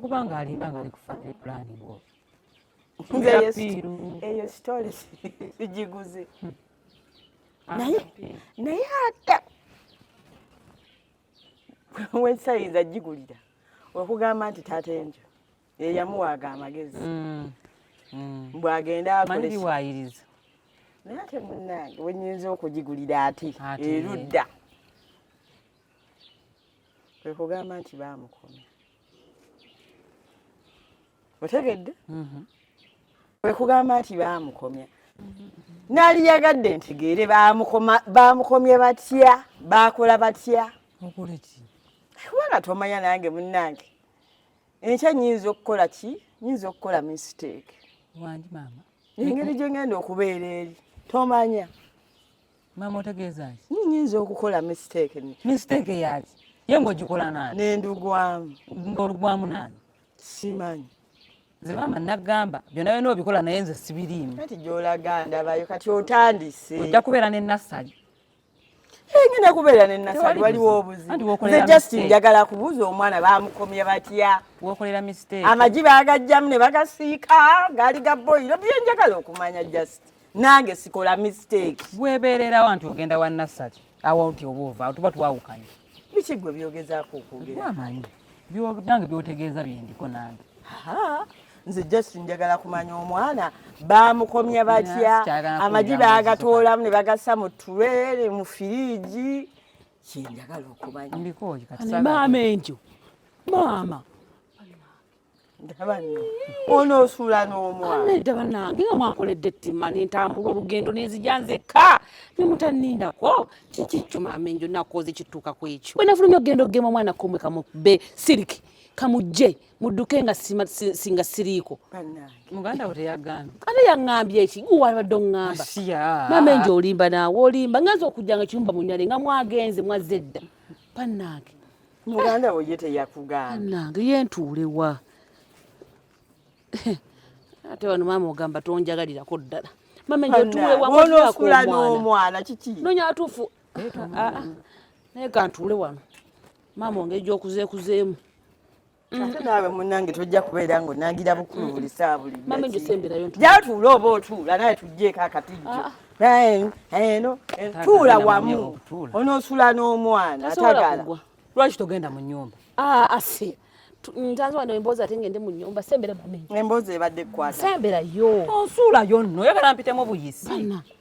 okubanga alimba nga ali kufaanira pulaani bwo eyo sitole sigiguze naye ate wensayinza gigulira okugamba nti taata enjo yeyamuwaaga amagezi bw'agenda akolebwayiriza naye ate munnange wenyinza okugigulira ate erudda kwe kugamba nti baamukomya otegedde kwe kugamba nti baamukomya naaliyagadde ntegeere baamukomye batya baakola batya kubanga tomanya nange munnange enkya nyinza okukola ki nyinza okukola mistake wangi maama engeri gye ngenda okubeera eri tomanya maama otegeeza ki nyinza okukola mistake yaki ye ng'ogikola nani nendugwamu ng'olugwamu nani simanyi nze maama nagamba byonna byonna obikola naye nze sibiriimu kati gy'olaga ndabayo kati otandise ojja kubeera ne nassali ngenda kubeera ne nassali waliwo obuzibu nze Justin njagala kubuuza omwana baamukomye batya wokolera mistake amagi baagajjamu ne bagasiika gaali ga boyiro bye njagala okumanya Justin nange sikola mistake bwebeererawo nti ogenda wa nassali awo nti oba ova tuba twawukanye biki gwe byogezaako okwogera amanyi nange byotegeeza byendiko nange nze Justin njagala kumanya omwana baamukomya batya amagi baagatoolamu ne bagassa mu tulere mu firiigi kyenjagala okumanya maama enjo maama ndabanno onoosuula n'omwana nedda bannange nga mwakoledde ettima nentambula olugendo nenzija nzekka nemutanindako kikikyo maama enjo nakoze kituuka ku ekyo bwe nafulumya ogenda okugema omwana komwe kamube siriki kamujje mudduke nga singa siriiko muganda we teyagambye ate yaŋŋambye eki guwabadde oŋŋamba maama enjo olimba naawe olimba nganza okujjanga ekiyumba munyale nga mwagenze mwazze edda bannange muganda we ye teyakugamba bannange yentuulewa ate wano maama ogamba tonjagalirako ddala maama enjo tuulewa n'omwana kiki nonya atuufu naye kantuule wano maama ongeri gy'okuzeekuzeemu ate naawe munnange tojja kubeera ng'onangira bukulu buli saa buli maama enjo semberayo gyatuula oba otuula naye tuggyeko akatijjo eno tuula wamu onoosula n'omwana atagala lwaki togenda mu nnyumba ase ntanze wano emboozi ate ngende mu nnyumba sembera maama enjo emboozi ebadde ekwata semberayo onsuulayo nno oyagala mpitemu buyisi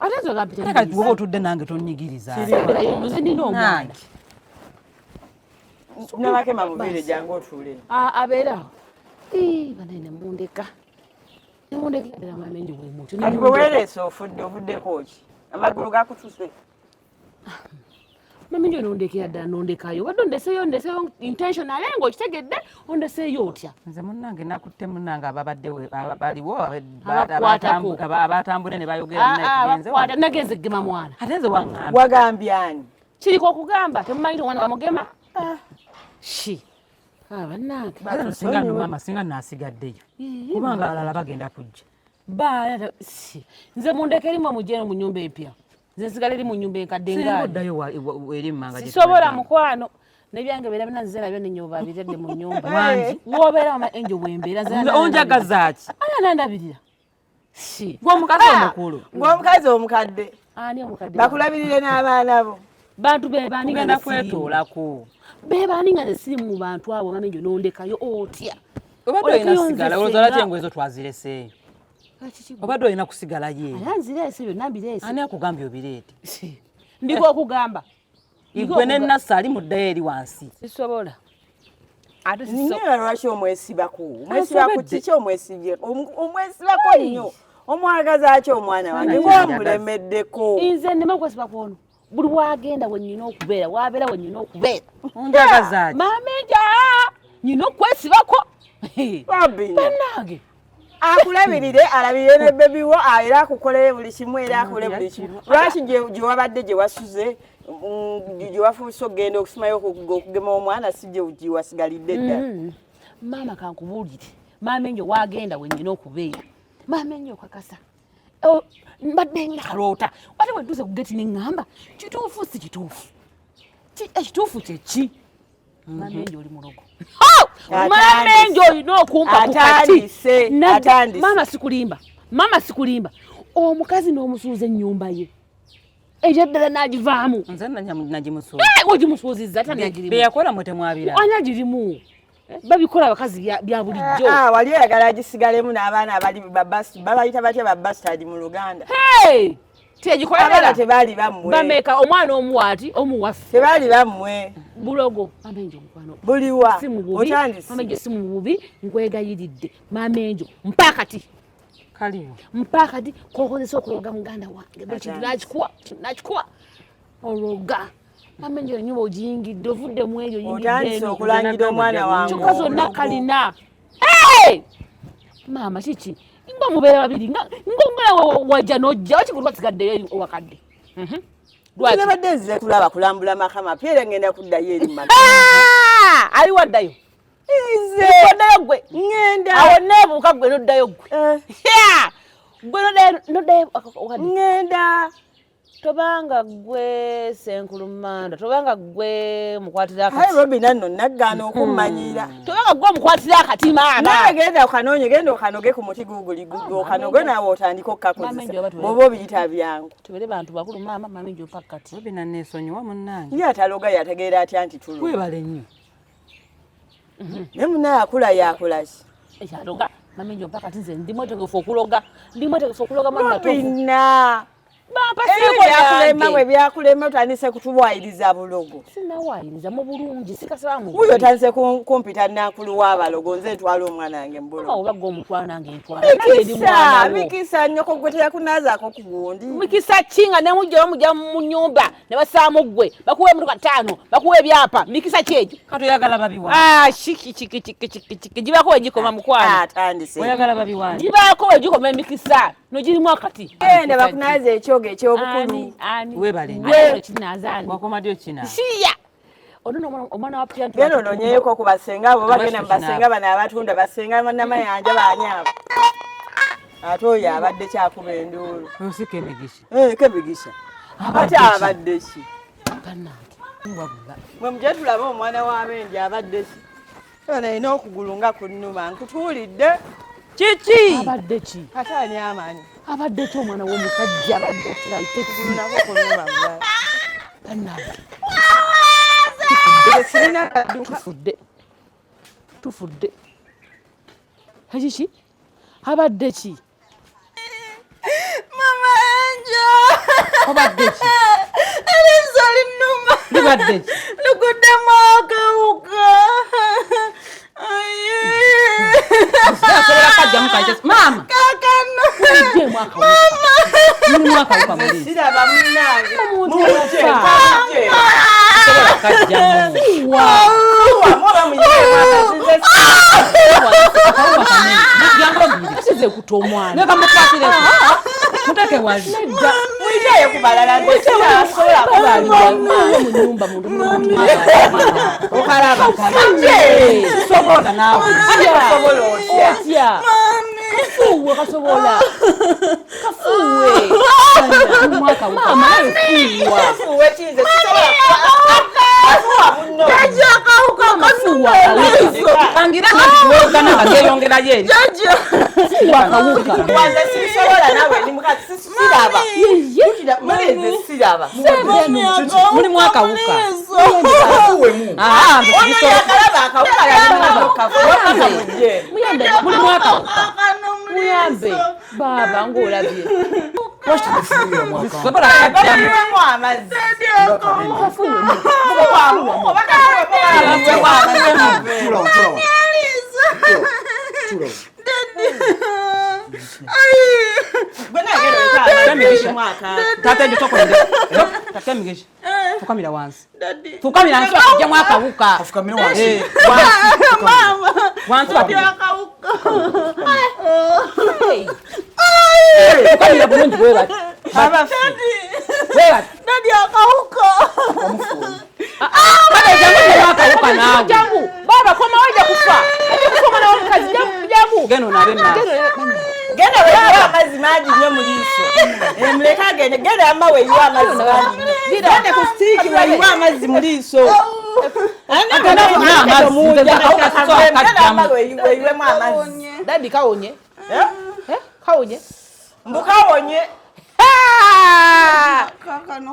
ate nze ogampitemu kati bwoba otudde nange tonyigiriza semberayo nze nina omwana nabakema bubeere jangu otuule abeerawo banaine mundeka nemundeka ddala maama enjo bwemuti kati bwe weereese ofudde ovuddeko ki amagulu gakutuse maama enjo nondekera ddala nondekayo wadde ondeseyo intentional nga okitegedde ondeseeyo otya nze munnange nakutte munnange ababadde baliwo abatambule ne bayogera nagenze gema mwana ate nze wagambye ani kiriko okugamba temumanyi omwana bamugema bannange singa naasigaddeyo kubanga alala bagenda kujja nze mundeke erimu mujjeeno mu nnyumba empya nze nsigala eri mu nnyumba enkadde ngasisobola mukwano nebyange beera bina nze nabyo nenyoba biredde mu nnyumba wobeera enjo bwembeera onjagazaaki nandabirira gwomukazi omukulu ng'omukazi omukadde ani omukadde bakulabirire n'abaana bo bantu bebanigenda kwetoolako bebaani nga nesiri mu bantu abo maama enjo nondekayo otya obadde olina kusigala olowooza lwaki engoye zo twazireseeyo obadde olina kusigala yeeyo anzireese byonna mbireese ani akugambye obireete ndiko okugamba igwe ne Nassa ali muddayo eri wansi sisobola ate ninyeera lwaki omwesibako omwesibako kiki omwesibye omwesibako nnyo omwagaza ki omwana wange ng'omulemeddeko nze nnema kwesibako ono buli wagenda wenyina okubeera wabeera wenyina okubeera onjagazaaki maama enjo nyina okwesibako bannange akulabirire alabirire ne bebi wo era akukolere buli kimu era akole buli kimu lwaki gye wabadde gye wasuze gye wafuuse okugenda okusimayo okugema omwana si gye wasigalidde ddala maama kankubuulire maama enjo wagenda wenyina okubeera maama enjo okakasa mbadde ngaloota wate bwentuuse ku geti neŋŋamba kituufu si kituufu ekituufu kyeki Mamenjo oli mulogo. Mamenjo olina okumpa ku kati. Atandise. Mama sikulimba. Omukazi n'omusuuza ennyumba ye. Ejaddala n'agivaamu. Nze nagimusuuza. Ogimusuuzizza tanagirimu. Be yakola mwe temwabira. Anagirimu. Babikola abakazi bya bulijjo. Wali oyagala agisigalemu n'abaana abali babasi babayita batya babasitadi mu Luganda. Tegikola tebali bammwe. Bameka omwana omuwaati omuwaffe. Tebali bammwe. Bulogo Mamenjo mukwano. Buliwa. Otandise. Mamenjo simu bubi nkwegayiridde. Mamenjo mpakati. Kaliwo. Mpakati kokozesa okuloga muganda wange. Nakikuwa. Ologa. Mamenjo nyuba ojingidde ovudde mu eyo yingidde. Otandise okulangira omwana wange. Kyokka zonna kalina. Mama kiki? Ngo mubeera babiri ngomwe wajja nojja wakigulwa sigaddeyo owakadde. Lwaki badde nzize kulaba kulambula makama pere ngenda kuddayo eri maka. Ali waddayo. Ize. Waddayo gwe. Ngenda. Awo neebuuka gwe noddayo gwe. Gwe noddayo wakadde. Ngenda. Tobanga gwe senkulumanda, tobanga gwe mukwatira akati. Hayi Robin nanno naggaana okummanyira. Tobanga gwe mukwatira akati maama. Nawe genda okanoonye genda okanoge ku muti guguli okanoge naawe otandika okkakozesa. Bw'oba obiyita byangu. Tubere bantu bakulu maama Mamenjo pakati. Robin naneesonyiwa munnange. Ye ataloga yategeera atya nti tulu. Webale nnyo. Ne munnaye akula yakola ki? Yaloga Mamenjo pakati nze ndi mwetegefu okuloga. Ndi mwetegefu okuloga maama natofu. Robina. Byakulema otandise kutubwayiriza bulogo. Sinawayiriza mu bulungi sikasalamu. Uyo otandise kumpita nakulu w'abalogo nze ntwala omwana wange mu bulogo. Obaga omutwala nange ntwala. Mikisa nnyoko gwe teyakunazaako ku gundi. Mikisa kinga ne mujja mu nnyumba ne basaamu ggwe bakuwa emutuka 5 bakuwa ebyapa mikisa kyekyo. Katoyagala babiwa. Chiki jibako wejikoma mukwana. Atandise. Oyagala babiwa. Jibako wejikoma mikisa nojirimu akati. Enda bakunaza ekyoge ekyobukulu. Webale. Wewe kinazani. Wakomadio kina. Siya. Ono omwana wa Pianto. Beno nonyeko kubasenga abo bagenda basenga bana abatunda basenga namayanja banyabo. Ate oyo abadde kyakuba enduulu. Osike migisha. Kebigisha. Ate abadde ki? Bannange. Mwe muje tulaba omwana w'amenje abadde ki? Ono alina okugulu nga kunnuma nkutuulidde. Kiki? Abadde ki? Ate ani amanyi? Abadde ki omwana w'omusajja abadde kirayite kulunako kunnuma bwa. Bannange. Tufudde. Hakiki? Abadde ki? Mama Angel. Abadde ki? Erizali nnuma. Libadde ki? Lugudde mwakawuka. Mama. Kakano. Siraba munnange. Size kutomwana. Neka mukatire. Mutake wazi. Muijaye kubalala ndesira sola kubalala. Mu nyumba mundu. Okalaba. Sobola nawe. Sobola otya. Kafuwe kasobola. Kafuwe. Mwaka mama kuwa. Kafuwe chize sobola. Kafuwa munno. Jaja kauka kafuwa. Angira kafuwe kana kageyongera yeri. Jaja. Wakawuka. Wanza sisobola nawe ni mukati siraba. Yekida mweze siraba. Muri mwaka wuka. Kafuwe mu. Ono yakalaba akawuka yalina kafuwe kama muje. Muyambe muri mwaka wuka. Muyambe baba ngolabye. Washtu kufuwe mwaka. Sobola kadamu mu amazi. Kafuwe mu. Fukamira wansi. Fukamira wansi kujja mwaka wuka. Fukamira wansi. Mama. Wansi wakawuka. Fukamira bulungi wewe bati. Baba. Wewe. Dadi akawuka. Baba jangu mwaka wuka nawe. Jangu. Baba koma waje kufa. Aje kufa na wakazi jangu. Geno nabe na. Genda wewe amazi maji nyo muliso. Mleka genda amma wewe amazi maji. Genda ku stiki wewe amazi muliso. Daddy kawonye. Kawonye. Mbukawonye.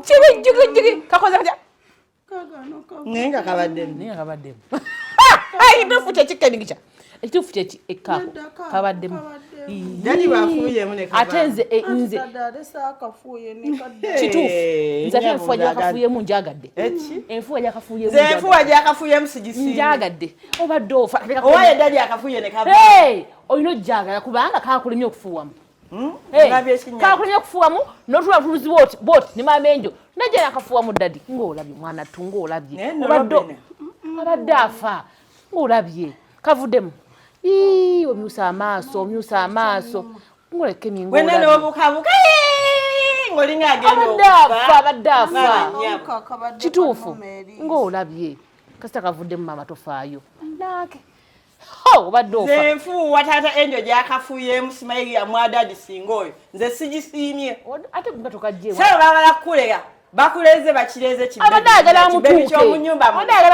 Chigi kakoza kya. Nenga kabadde. Itufu chicken gicha. Itufu chi ekako. Kabadde. Daddy bafuye mune kabadde. Atenze nze. Chitufu. Nze enfuwa jakafuye mu njagadde. Enfuwa jakafuye mu njagadde. Enfuwa jakafuye mu sigisi. Njagadde. Obadde ofa. Owaye daddy akafuye ne kabadde. Hey! Oyino jagala kubanga kakulimye okufuwamu. Kakulimye okufuwamu n'otula tuluzi bot ne mamenjo. Najja akafuwamu daddy. Ng'olabye mwana tungo olabye. Obadde afa. Ng'olabye. Kavuddemu. Omyusa amaaso. Ngoleke mingo. Wena n'obukabuka. Ngolinga agenda abadde afa. Kituufu. Ng'olabye. Kasita kavuddemu mama tofaayo. Naake. Obadde ofa. Nze nfuuwa taata enjo gyakafuye musimayi ya mwadadi singoyo. Nze sigisiimye. Ate nga tokajjewa. Sasa babala kulega. Bakuleze bakireze kibbe. Abadagala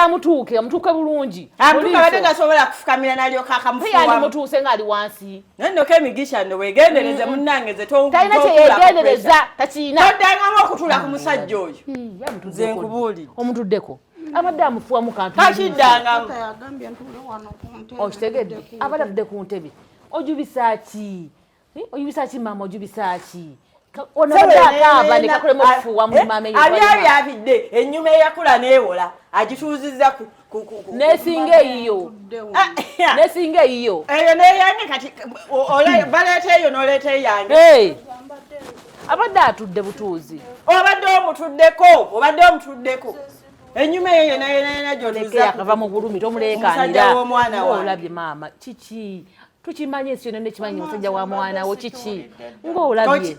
amutuuke bulungi. Amutuuka badde tasobola kufukamira nalyo kakamufuwa. Yani mutuuse ngali wansi. Nendo kemigisha ndo wegendereze munnange ze to. Talina kyeyegendereza takiina. Toddangamu okutula ku musajja oyo. Nze nkubuulidde. Omutuddeko. Abadde amufuwa mu kantu. Takiddangamu. Okitegedde. Abadde atudde ku ntebe. Ojubisa ki? Ojubisa ki mama ojubisa ki? Onabadde nekakulemu okufuuwa mu mama eyo. Abyabi abidde ennyuma eyakula neewola agituuzizza ku nesinga eyiyo. Nesinga eyiyo. Eyo neyange kati baleeta eyo n'oleeta eyange. Abadde atudde butuuzi. Obadde omutuddeko. Ennyuma eyo yena gy'otuzza akava mu bulumi tomuleekaanira. Ng'olabye maama kiki? Tukimanye ensi yonna nekimanyi omusajja wa mwana wo kiki? Ng'olabye.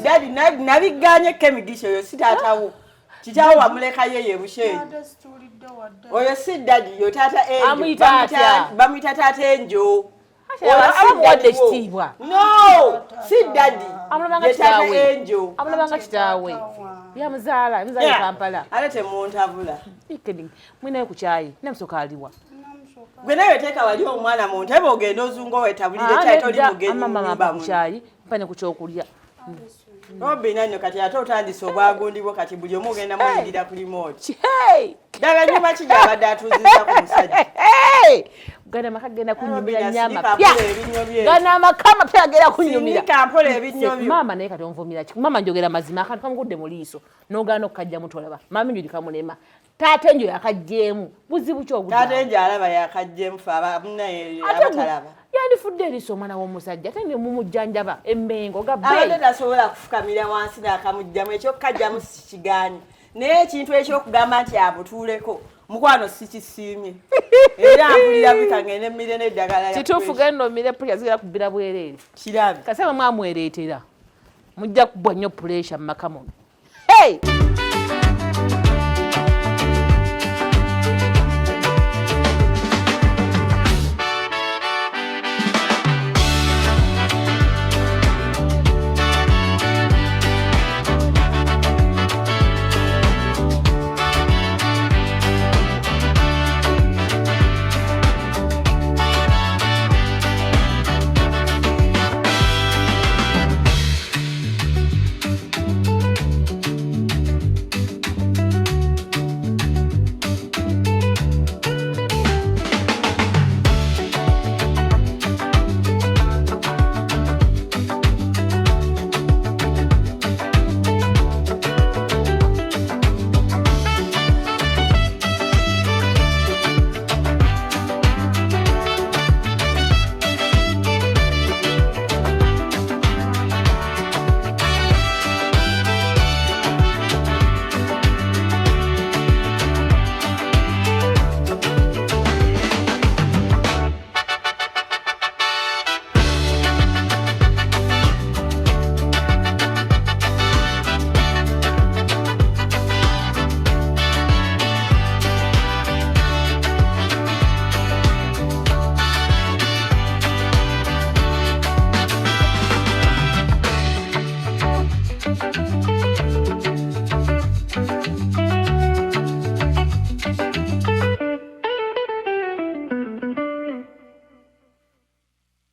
Daddy nabiganye kemigisha oyo si taatawo. Kitaawo wamulekayo ye busheyi. Oyo si daddy yo taata enjo. Amuyita atya? Bamuyita taata enjo. Abamuwadde ekitiibwa. No, si daddy. Amulabanga kitaawe. Amulabanga kitaawe. Yamuzaala Kampala. Alete muntabula. Mwinayo ku kyayi. Namusoka aliwa. Gwe nawe teeka wali omwana mu ntebe ogenda ozunga wetabulire taata oli mugenyi mama ku kyayi mpane ku kyokulya. Obina nno kati ate otandise obwagundibwo kati buli omu ogenda muyingira ku remote. Ddala nyuma ki gy'abadde atuuzizza ku musajja? Gana amaka genda kunyumira nyama pya. Gana amaka amapya agenda kunyumira. Sinika mpola ebinnyo byo. Mama naye kati onvumira ki? Mama njogera mazima akantu kamugudde mu liiso. N'ogaana okukajja mutolaba. Mama enjo likamulema. Taata enjo yakajjeemu. Buzibu ki obudde? Taata enjo alaba yakajjeemu fe abamunaye abatalaba. Yandifudde eriiso omwana w'omusajja ate ne mumujjanjaba emmengo gabbe. Abadde tasobola kufukamira wansi n'akamujjamu ekyokukajjamu sikigaanye. Naye ekintu ekyokugamba nti abutuuleko mukwano sikisiimye. Era mpulira bikangende mmire n'eddagala. Kituufu genda omire pulya zigera kubbira bwereere. Kirabe. Kasaba mwamwereetera. Mujja kubwa nnyo puleesha mu maka muno. Hey!